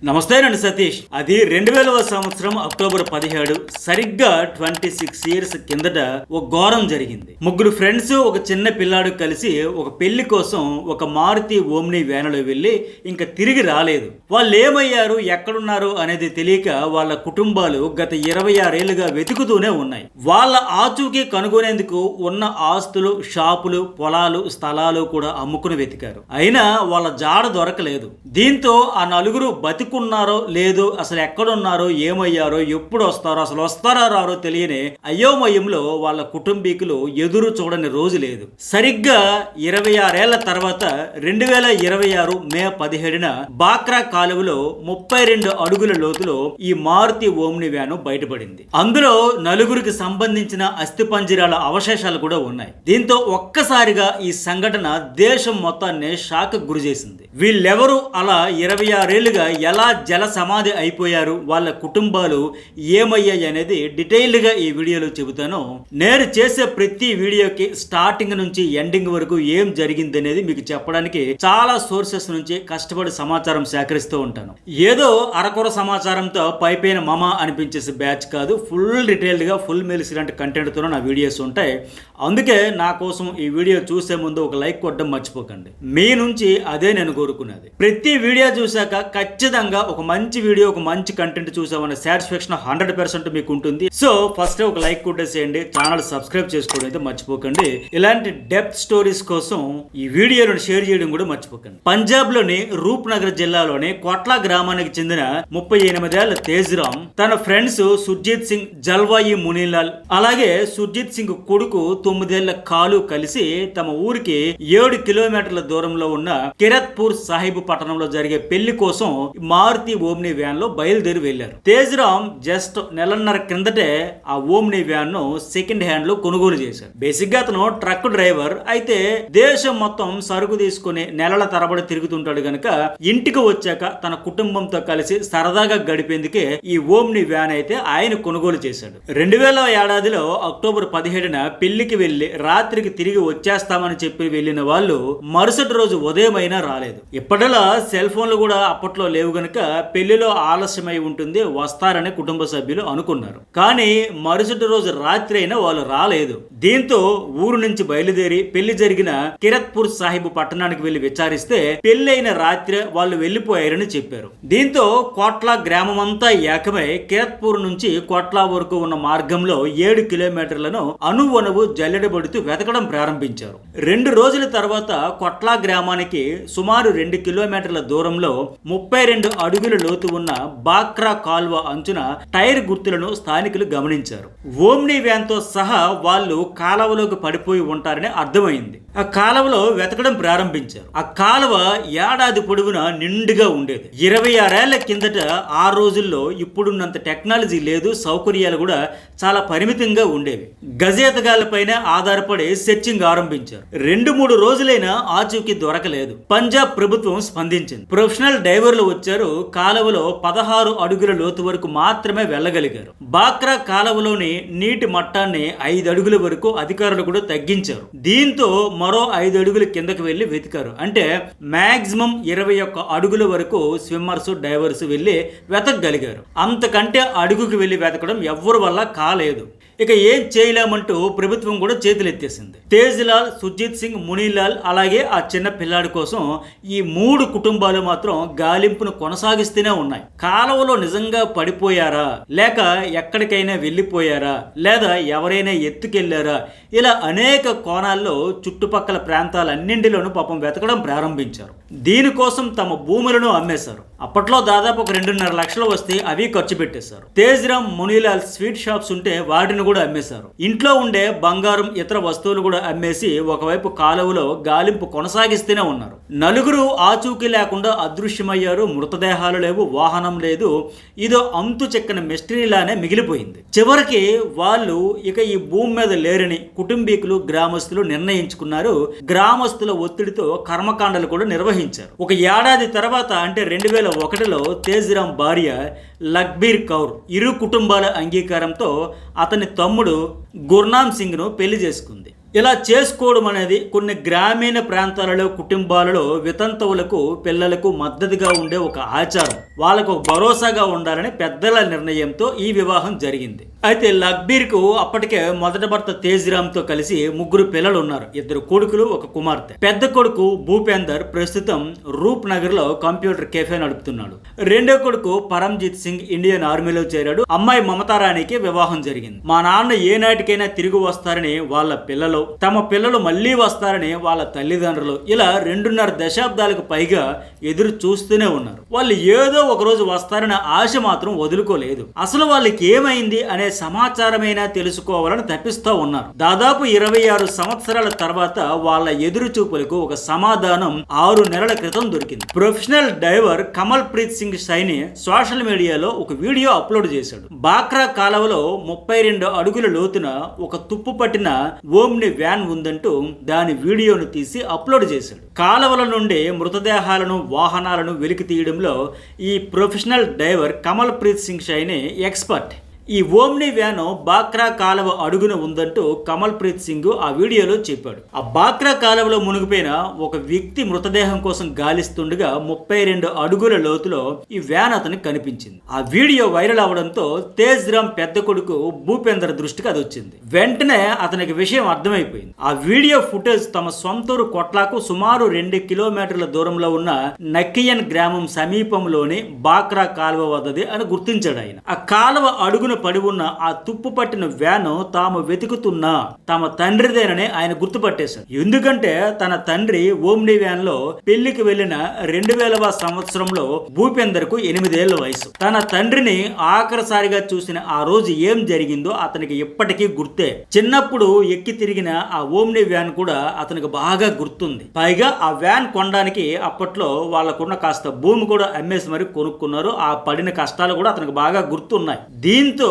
నమస్తే నండి సతీష్. అది 2000వ సంవత్సరం అక్టోబర్ 17 సరిగ్గా 26 ఇయర్స్ కిందట ఒక ఘోరం జరిగింది. ముగ్గురు ఫ్రెండ్స్ ఒక చిన్న పిల్లాడు కలిసి ఒక పెళ్లి కోసం ఒక మారుతి ఓమ్ని వ్యాన్లో వెళ్లి ఇంకా తిరిగి రాలేదు. వాళ్ళు ఏమయ్యారు, ఎక్కడున్నారు అనేది తెలియక వాళ్ళ కుటుంబాలు గత 26 ఏళ్లుగా వెతుకుతూనే ఉన్నాయి. వాళ్ళ ఆచూకీ కనుగొనేందుకు ఉన్న ఆస్తులు, షాపులు, పొలాలు, స్థలాలు కూడా అమ్ముకుని వెతికారు. అయినా వాళ్ళ జాడ దొరకలేదు. దీంతో ఆ నలుగురు బతికున్నారో లేదో, అసలు ఎక్కడున్నారో, ఏమయ్యారో, ఎప్పుడు వస్తారో, అసలు వస్తారో రారో తెలియని అయోమయంలో వాళ్ళ కుటుంబీకులు ఎదురు చూడని రోజు లేదు. సరిగ్గా 26 ఏళ్ల తర్వాత 2026 మే 17న బాక్రా కాలువలో 32 అడుగుల లోతులో ఈ మారుతి ఓమ్ని వ్యాను బయటపడింది. అందులో నలుగురికి సంబంధించిన అస్థిపంజరాల అవశేషాలు కూడా ఉన్నాయి. దీంతో ఒక్కసారిగా ఈ సంఘటన దేశం మొత్తాన్ని షాక్ గురి చేసింది. వీళ్ళెవరు అలా 26 ఏళ్లుగా ఎలా జల సమాధి అయిపోయారు, వాళ్ళ కుటుంబాలు ఏమయ్యాయి అనేది డీటెయిల్డ్ గా ఈ వీడియోలో చెబుతాను. నేను చేసే ప్రతి వీడియోకి స్టార్టింగ్ నుంచి ఎండింగ్ వరకు ఏం జరిగింది అనేది మీకు చెప్పడానికి చాలా సోర్సెస్ నుంచి కష్టపడి సమాచారం సేకరిస్తూ ఉంటాను. ఏదో అరకొర సమాచారంతో పైపైన మమ అనిపించేసి బ్యాచ్ కాదు, ఫుల్ డీటెయిల్డ్ గా ఫుల్ మీల్స్ ఇలాంటి కంటెంట్ తో నా వీడియోస్ ఉంటాయి. అందుకే నా కోసం ఈ వీడియో చూసే ముందు ఒక లైక్ కొట్టడం మర్చిపోకండి. మీ నుంచి అదే నేను కోరుకునేది. ప్రతి వీడియో చూసాక ఖచ్చితంగా ఒక మంచి వీడియో, ఒక మంచి కంటెంట్ చూసామన్న సాటిస్ఫాక్షన్ 100% మీకు ఉంటుంది. సో ఫస్ట్ ఒక లైక్ కొట్టేసేయండి, ఛానల్ సబ్స్క్రైబ్ చేసుకోవడం అయితే మర్చిపోకండి. ఇలాంటి డెప్త్ స్టోరీస్ కోసం ఈ వీడియోను షేర్ చేయడం కూడా మర్చిపోకండి. పంజాబ్ లోని రూప్ నగర్ జిల్లాలోని కొట్లా గ్రామానికి చెందిన 38 ఏళ్ల తేజ్రామ్ తన ఫ్రెండ్స్ సుర్జిత్ సింగ్, జల్వాయి మునీలాల్ అలాగే సుర్జిత్ సింగ్ కొడుకు 9 ఏళ్ల కాలు కలిసి తమ ఊరికి 7 కిలోమీటర్ల దూరంలో ఉన్న కిరత్పూర్ సాహిబ్ పట్టణంలో జరిగే పెళ్లి కోసం మారుతి ఓమ్ని వ్యాన్ లో బయలుదేరి వెళ్లారు. తేజ్రామ్ జస్ట్ నెలన్నర క్రిందటే ఆ ఓమ్ని వ్యాన్ ను సెకండ్ హ్యాండ్ లో కొనుగోలు చేశారు. బేసిక్ గా అతను ట్రక్ డ్రైవర్ అయితే దేశం మొత్తం సరుకు తీసుకుని నెలల తరబడి తిరుగుతుంటాడు గనుక ఇంటికి వచ్చాక తన కుటుంబంతో కలిసి సరదాగా గడిపేందుకే ఈ ఓమ్ని వ్యాన్ అయితే ఆయన కొనుగోలు చేశాడు. 2000వ ఏడాదిలో అక్టోబర్ 17న పెళ్లికి వెళ్లి రాత్రికి తిరిగి వచ్చేస్తామని చెప్పి వెళ్లిన వాళ్ళు మరుసటి రోజు ఉదయం అయినా రాలేదు. ఇప్పటిలా సెల్ ఫోన్లు కూడా అప్పట్లో లేవు గనుక పెళ్లిలో ఆలస్యమై ఉంటుంది, వస్తారని కుటుంబ సభ్యులు అనుకున్నారు. కానీ మరుసటి రోజు రాత్రి అయినా వాళ్ళు రాలేదు. దీంతో ఊరు నుంచి బయలుదేరి పెళ్లి జరిగిన కిరత్పూర్ సాహిబ్ పట్టణానికి వెళ్లి విచారిస్తే పెళ్లైన రాత్రి వాళ్ళు వెళ్లిపోయారని చెప్పారు. దీంతో కోట్లా గ్రామం అంతా ఏకమై కిరత్పూర్ నుంచి కోట్లా వరకు ఉన్న మార్గంలో 7 కిలోమీటర్లను అణువణువు జల్లెడబడుతూ వెతకడం ప్రారంభించారు. 2 రోజుల తర్వాత కొట్లా గ్రామానికి సుమారు 2 కిలోమీటర్ల దూరంలో 32 అడుగుల లోతు ఉన్న బాక్రా కాల్వ అంచున టైర్ గుర్తులను స్థానికులు గమనించారు. ఓమ్ని వ్యాన్ తో సహా వాళ్ళు కాలువలోకి పడిపోయి ఉంటారని అర్థమైంది. ఆ కాలువలో వెతకడం ప్రారంభించారు. ఆ కాలువ ఏడాది పొడవునా నిండుగా ఉండేది. 26 ఏళ్ల కిందట ఆ రోజుల్లో ఇప్పుడున్నంత టెక్నాలజీ లేదు, సౌకర్యాలు కూడా చాలా పరిమితంగా ఉండేవి. గజేతగాళ్లపైన ఆధారపడి సెర్చింగ్ ఆరంభించారు. 2-3 రోజులైనా ఆచూకీ దొరకలేదు. పంజాబ్ ప్రభుత్వం స్పందించింది. ప్రొఫెషనల్ డైవర్లు వచ్చారు. కాలువలో 16 అడుగుల లోతు వరకు మాత్రమే వెళ్ళగలిగారు. బాక్రా కాలువలోని నీటి మట్టాన్ని 5 అడుగుల వరకు అధికారులు కూడా తగ్గించారు. దీంతో మరో 5 అడుగుల కిందకు వెళ్లి వెతికారు. అంటే మాక్సిమం 21 అడుగుల వరకు స్విమ్మర్స్, డైవర్స్ వెళ్లి వెతకగలిగారు. అంతకంటే అడుగుకి వెళ్లి వెతకడం ఎవ్వరి వల్ల కాలేదు. ఇక ఏం చేయలేమంటూ ప్రభుత్వం కూడా చేతులెత్తేసింది. తేజ్లాల్, సుర్జిత్ సింగ్, మునీలాల్ అలాగే ఆ చిన్న పిల్లాడి కోసం ఈ 3 కుటుంబాలు మాత్రం గాలింపును కొనసాగిస్తూనే ఉన్నాయి. కాలువలో నిజంగా పడిపోయారా, లేక ఎక్కడికైనా వెళ్ళిపోయారా, లేదా ఎవరైనా ఎత్తుకెళ్లారా, ఇలా అనేక కోణాల్లో చుట్టుపక్కల ప్రాంతాలన్నింటిలోనూ పాపం వెతకడం ప్రారంభించారు. దీనికోసం తమ భూములను అమ్మేశారు. అప్పట్లో దాదాపు ఒక 2.5 లక్షలు వస్తే అవి ఖర్చు పెట్టేశారు. తేజ్రామ్, మునీలాల్ స్వీట్ షాప్స్ ఉంటే వాటిని కూడా అమ్మేశారు. ఇంట్లో ఉండే బంగారం, ఇతర వస్తువులు కూడా అమ్మేసి ఒకవైపు కాలువలో గాలింపు కొనసాగిస్తూనే ఉన్నారు. నలుగురు ఆచూకీ లేకుండా అదృశ్యమయ్యారు. మృతదేహాలు లేవు, వాహనం లేదు. ఇదో అంతు చెక్కని మిస్టరీలానే మిగిలిపోయింది. చివరికి వాళ్ళు ఇక ఈ భూమి మీద లేరని కుటుంబీకులు, గ్రామస్తులు నిర్ణయించుకున్నారు. గ్రామస్తుల ఒత్తిడితో కర్మకాండలు కూడా నిర్వహించారు. ఒక ఏడాది తర్వాత అంటే 2001లో తేజ్రామ్ భార్య లఖ్బీర్ కౌర్ ఇరు కుటుంబాల అంగీకారంతో అతని తమ్ముడు గుర్నామ్ సింగ్ ను పెళ్లి చేసుకుంది. ఇలా చేసుకోవడం అనేది కొన్ని గ్రామీణ ప్రాంతాలలో కుటుంబాలలో వితంతువులకు పిల్లలకు మద్దతుగా ఉండే ఒక ఆచారం, వాళ్ళకు భరోసాగా ఉండాలని పెద్దల నిర్ణయంతో ఈ వివాహం జరిగింది. అయితే లక్బీర్కు అప్పటికే మొదటి భర్త తేజ్రామ్తో కలిసి 3 పిల్లలు ఉన్నారు, 2 కొడుకులు 1 కుమార్తె. పెద్ద కొడుకు భూపేందర్ ప్రస్తుతం రూప్ నగర్ లో కంప్యూటర్ కెఫే నడుపుతున్నాడు. రెండో కొడుకు పరంజిత్ సింగ్ ఇండియన్ ఆర్మీలో చేరాడు. అమ్మాయి మమతారాణికి వివాహం జరిగింది. మా నాన్న ఏనాటికైనా తిరిగి వస్తారని వాళ్ళ పిల్లలు, తమ పిల్లలు మళ్లీ వస్తారని వాళ్ళ తల్లిదండ్రులు ఇలా 2.5 దశాబ్దాలకు పైగా ఎదురు చూస్తూనే ఉన్నారు. వాళ్ళు ఏదో ఒక రోజు వస్తారనే ఆశ మాత్రం వదులుకోలేదు. అసలు వాళ్ళకి ఏమైంది అనే సమాచారమైనా తెలుసుకోవాలని తప్పిస్తూ ఉన్నారు. దాదాపు 26 సంవత్సరాల తర్వాత వాళ్ళ ఎదురు చూపులకు ఒక సమాధానం 6 నెలల క్రితం దొరికింది. Professional diver Kamal Preet Singh Saini social మీడియాలో ఒక వీడియో అప్లోడ్ చేశాడు. బాక్రా కాలువలో 32 అడుగుల లోతున ఒక తుప్పు పట్టిన ఓమ్ని వ్యాన్ ఉందంటూ దాని వీడియోను తీసి అప్లోడ్ చేశాడు. కాలువల నుండి మృతదేహాలను వాహనాలను వెలికి తీయడంలో ఈ professional diver Kamal Preet Singh Saini expert. ఈ ఓమ్ని వ్యాన్ బాక్రా కాలువ అడుగున ఉందంటూ కమల్ ప్రీత్ సింగ్ ఆ వీడియోలో చెప్పాడు. ఆ బాక్రా కాలువలో మునిగిపోయిన ఒక వ్యక్తి మృతదేహం కోసం గాలిస్తుండగా 32 అడుగుల లోతులో ఈ వ్యాన్ అతనికి కనిపించింది. ఆ వీడియో వైరల్ అవడంతో తేజ్రామ్ పెద్ద కొడుకు భూపేందర్ దృష్టికి అది వచ్చింది. వెంటనే అతనికి విషయం అర్థమైపోయింది. ఆ వీడియో ఫుటేజ్ తమ సొంతూరు కొట్లాకు సుమారు 2 కిలోమీటర్ల దూరంలో ఉన్న నక్కియన్ గ్రామం సమీపంలోని బాక్రా కాలువ వద్దది అని గుర్తించాడు ఆయన. ఆ కాలువ అడుగున పడి ఉన్న ఆ తుప్పు పట్టిన వ్యాన్ తాము వెతుకుతున్న తమ తండ్రిదేనని ఆయన గుర్తుపట్టేశాడు. ఎందుకంటే తన తండ్రి ఓమ్ని వ్యాన్ లో పెళ్లికి వెళ్లిన 2000వ సంవత్సరంలో భూపేందర్ కు 8 ఏళ్ల వయసు. తన తండ్రిని ఆఖరిసారిగా చూసిన ఆ రోజు ఏం జరిగిందో అతనికి ఇప్పటికీ గుర్తే. చిన్నప్పుడు ఎక్కి తిరిగిన ఆ ఓమ్ని వ్యాన్ కూడా అతనికి బాగా గుర్తుంది. పైగా ఆ వ్యాన్ కొనడానికి అప్పట్లో వాళ్ళకున్న కాస్త భూమి కూడా అమ్మేసి మరి కొనుక్కున్నారు. ఆ పడిన కష్టాలు కూడా అతనికి బాగా గుర్తున్నాయి. దీంతో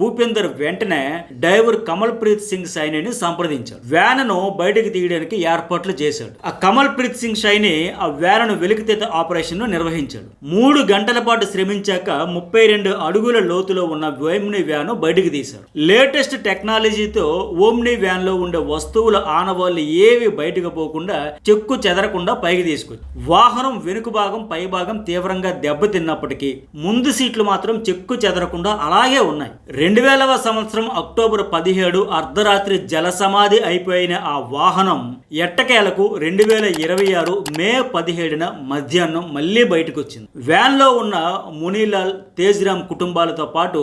భూపేందర్ వెంటనే డైవర్ కమల్ ప్రీత్ సింగ్ సైనిని సంప్రదించాడు. వ్యాన్ను బయటకు తీయడానికి ఏర్పాట్లు చేశాడు. ఆ కమల్ ప్రీత్ సింగ్ సైని ఆ వ్యాన్ను వెలికితీత ఆపరేషన్ ను నిర్వహించాడు. 3 గంటల పాటు శ్రమించాక 32 అడుగుల లోతులో ఉన్న ఓమ్ని వ్యాన్ బయటకు తీశారు. లేటెస్ట్ టెక్నాలజీతో ఓమ్ని వ్యాన్ లో ఉండే వస్తువుల ఆనవాళ్లు ఏవి బయటకు పోకుండా చెక్కు చెదరకుండా పైకి తీసుకొచ్చి వాహనం వెనుక భాగం పై భాగం తీవ్రంగా దెబ్బతిన్నప్పటికీ ముందు సీట్లు మాత్రం చెక్కు చెదరకుండా అలాగే ఉన్నాయి. 2000వ సంవత్సరం అక్టోబర్ 17 అర్ధరాత్రి జలసమాధి అయిపోయిన ఆ వాహనం ఎట్టకేలకు 2026 మే 17న మధ్యాహ్నం మళ్లీ బయటకు వచ్చింది. వ్యాన్ లో ఉన్న మునీలాల్, తేజ్రామ్ కుటుంబాలతో పాటు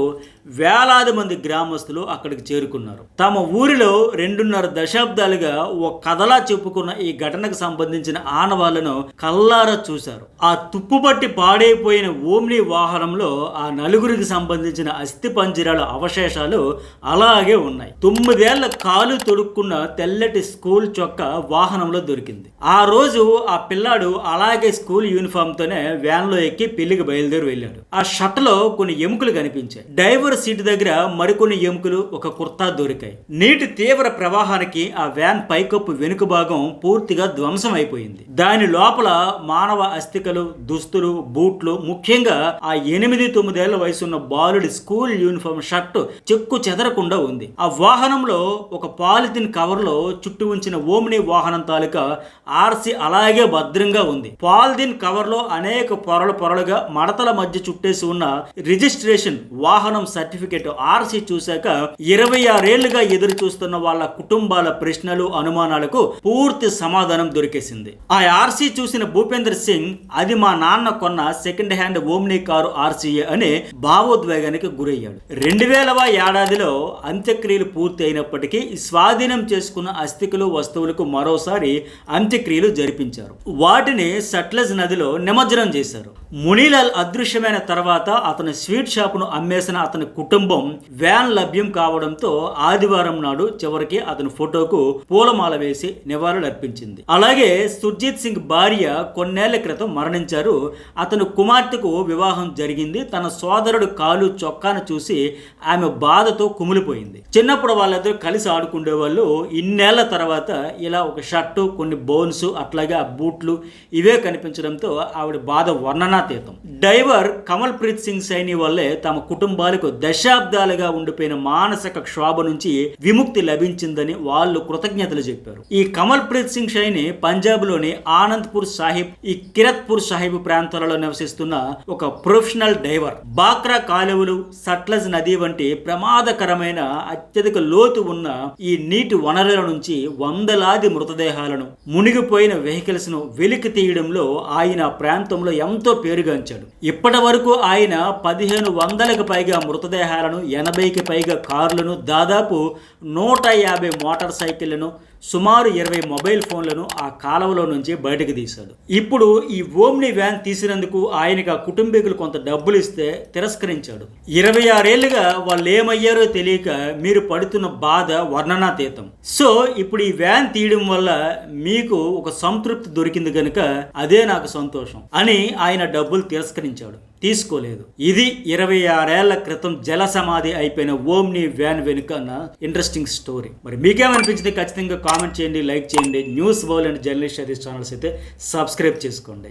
వేలాది మంది గ్రామస్తులు అక్కడికి చేరుకున్నారు. తమ ఊరిలో 2.5 దశాబ్దాలుగా ఓ కథలా చెప్పుకున్న ఈ ఘటనకు సంబంధించిన ఆనవాళ్లను కల్లారా చూశారు. ఆ తుప్పుపట్టి పాడైపోయిన ఓమ్ని వాహనంలో ఆ నలుగురికి సంబంధించిన అస్థి పంజరాల అవశేషాలు అలాగే ఉన్నాయి. 9 ఏళ్ల కాలు తొడుక్కున్న తెల్లటి స్కూల్ చొక్కా వాహనంలో దొరికింది. ఆ రోజు ఆ పిల్లాడు అలాగే స్కూల్ యూనిఫామ్ తోనే వ్యాన్ లో ఎక్కి పెళ్లికి బయలుదేరి వెళ్ళాడు. ఆ షర్ట్ లో కొన్ని ఎముకలు కనిపించాయి. డైవర్ సీటు దగ్గర మరికొన్ని ఎముకలు, ఒక కుర్తా దొరికాయి. నీటి తీవ్ర ప్రవాహానికి ఆ వ్యాన్ పైకప్పు వెనుక భాగం పూర్తిగా ధ్వంసం అయిపోయింది. దాని లోపల మానవ అస్థికలు, దుస్తులు, బూట్లు, ముఖ్యంగా ఆ 8-9 ఏళ్ల వయసున్న బాలుడి స్కూల్ యూనిఫామ్ షర్టు చెక్కు చెదరకుండా ఉంది. ఆ వాహనంలో ఒక పాలిథిన్ కవర్ లో చుట్టూ ఉంచిన ఓమ్ని వాహనం తాలూకా ఆర్సీ అలాగే భద్రంగా ఉంది. పాలిథిన్ కవర్ లో అనేక పొరలుగా మడతల మధ్య చుట్టేసి ఉన్న రిజిస్ట్రేషన్ వాహనం సర్టిఫికేట్ ఆర్సీ చూశాక 26 ఏళ్లుగా ఎదురు చూస్తున్న వాళ్ళ కుటుంబాల ప్రశ్నలు, అనుమానాలకు పూర్తి సమాధానం దొరికేసింది. ఆ ఆర్సీ చూసిన భూపేందర్ సింగ్ అది మా నాన్న కొన్న second hand omni car RCA అనే భావోద్వేగానికి గురయ్యాడు. 2000వ ఏడాదిలో అంత్యక్రియలు పూర్తి అయినప్పటికీ స్వాధీనం చేసుకున్న అస్థికలు, వస్తువులకు మరోసారి అంత్యక్రియలు జరిపించారు. వాటిని సట్లెజ్ నదిలో నిమజ్జనం చేశారు. మునీలాల్ అదృశ్యమైన తర్వాత అతని స్వీట్ షాపును అమ్మేసిన అతని కుటుంబం వ్యాన్ లభ్యం కావడంతో ఆదివారం నాడు చివరికి అతని ఫోటోకు పూలమాల వేసి నివాళులర్పించింది. అలాగే సుర్జిత్ సింగ్ భార్య కొన్నేళ్ల క్రితం మరణించారు. అతను కుమార్తెకు వివాహం జరిగింది. తన సోదరుడు కాలు చొక్కాను చూసి చూసి ఆమె బాధతో కుమిలిపోయింది. చిన్నప్పుడు వాళ్ళిద్దరూ కలిసి ఆడుకునే వాళ్ళు. ఇన్నేళ్ల తర్వాత ఇలా ఒక షర్టు, కొన్ని బోన్స్, అట్లాగే ఆ బూట్లు ఇవే కనిపించడంతో ఆవిడ బాధ వర్ణనాతీతం. డైవర్ కమల్ ప్రీత్ సింగ్ సైని వల్లే తమ కుటుంబాలకు దశాబ్దాలుగా ఉండిపోయిన మానసిక క్షోభ నుంచి విముక్తి లభించిందని వాళ్ళు కృతజ్ఞతలు చెప్పారు. ఈ కమల్ ప్రీత్ సింగ్ సైని పంజాబ్ లోని ఆనంద్పూర్ సాహిబ్, ఈ కిరత్పూర్ సాహిబ్ ప్రాంతాలలో నివసిస్తున్న ఒక ప్రొఫెషనల్ డైవర్. బాక్రా కాలువలు, సట్లజ్ నది వంటి ప్రమాదకరమైన అత్యధిక లోతు ఉన్న ఈ నీటి వనరుల నుంచి వందలాది మృతదేహాలను, మునిగిపోయిన వెహికల్స్ ను వెలికి తీయడంలో ఆయన ప్రాంతంలో ఎంతో పేరుగాంచాడు. ఇప్పటి వరకు ఆయన 1500కు పైగా మృతదేహాలను, 80కి పైగా కార్లను, దాదాపు 150 మోటార్ సైకిళ్లను, సుమారు 20 మొబైల్ ఫోన్లను ఆ కాలువలో నుంచి బయటకు తీశాడు. ఇప్పుడు ఈ ఓమ్ని వ్యాన్ తీసినందుకు ఆయనకు ఆ కుటుంబీకులు కొంత డబ్బులు ఇస్తే తిరస్కరించాడు. 26 ఏళ్లుగా వాళ్ళు ఏమయ్యారో తెలియక మీరు పడుతున్న బాధ వర్ణనాతీతం. సో ఇప్పుడు ఈ వ్యాన్ తీయడం వల్ల మీకు ఒక సంతృప్తి దొరికింది కనుక అదే నాకు సంతోషం అని ఆయన డబ్బులు తిరస్కరించాడు, తీసుకోలేదు. ఇది 26 ఏళ్ల క్రితం జల సమాధి అయిపోయిన ఓమ్ని వ్యాన్ వెనుక ఇంట్రెస్టింగ్ స్టోరీ. మరి మీకేమనిపించింది ఖచ్చితంగా కామెంట్ చేయండి, లైక్ చేయండి. News world and journalist studies channels అయితే సబ్స్క్రైబ్ చేసుకోండి.